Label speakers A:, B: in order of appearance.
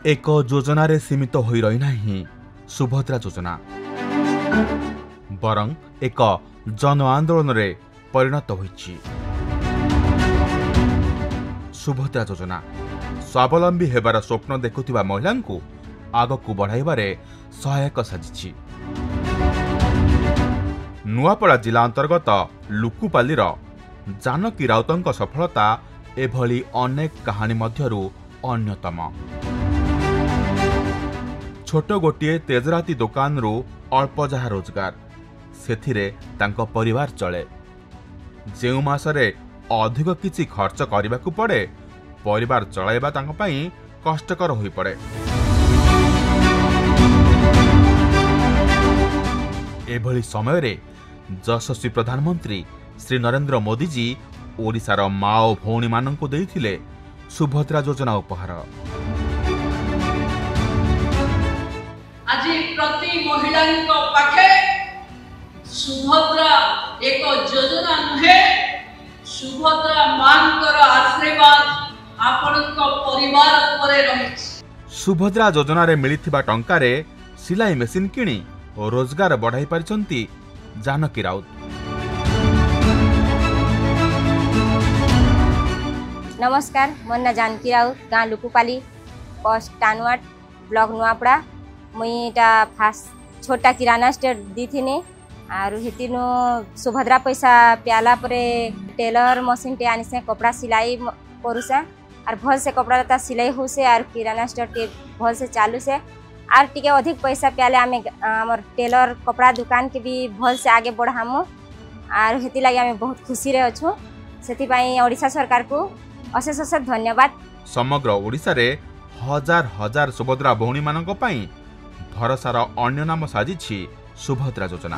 A: एक योजन सीमित हो रही नहीं सुभद्रा योजना बरं एक जन आंदोलन रे परिणत होईछि। सुभद्रा योजना स्वावलंबी हेबार स्वप्न देखुथिबा महिला को आगकू बढ़ाइबारे सहायक साजिछि। नुआपड़ा जिला अंतर्गत लुकुपालीर जानकी राउतंक सफलता एभली अनेक कहानी मध्यरु अन्यतम। छोट गोटे तेजराती दुकान रु अल्प जहा रोजगार सेथिरे तांको परिवार चले। जेउ मासरे अधिक किछि खर्च करबाकू पड़े परिवार चलाइबा तांको पई कष्टकर होई पड़े। एभली समय रे यशस्वी प्रधानमंत्री श्री नरेंद्र मोदी जी ओडिशार माओ भौणी माननकु देइथिले सुभद्रा योजना उपहार।
B: आज प्रति महिला पाखे सुभद्रा एक योजना नुहे सुभद्रा मानकर आशीर्वाद आपनक परिवार उपरे रहिछि।
A: सुभद्रा योजना रे मिलिथिबा टंकारे सिलाई मेसिन किणी और रोजगार बढ़ाई पारिछंती जानकी राउत।
C: नमस्कार, मोर ना जानकी राउत, गाँ लुकुपाली, पोस्ट टानुआट, ब्लॉक नुआपड़ा। मुईटा फास्ट छोटा किराना स्टोर दी थी आर हेतिनो सुभद्रा पैसा प्याला परे टेलर मशीन टे आनी से कपड़ा सिलाई करूसे आर भल से कपड़ा लता सिलाई हो से आर किराना स्टोर टे भल से चालू से आर टिके अधिक पैसा प्याले आमे हमर टेलर कपड़ा दुकान के भी भल से आगे बढ़ामु आर हेति लागि आमे बहुत खुशी रे अछु। सेति पई ओडिशा सरकार को अशेष अशेष धन्यवाद।
A: समग्र ओडिशा रे हजार हजार सुभद्रा भौणी मानक पई भरोसार अन्य नाम साजिछि सुभद्रा योजना।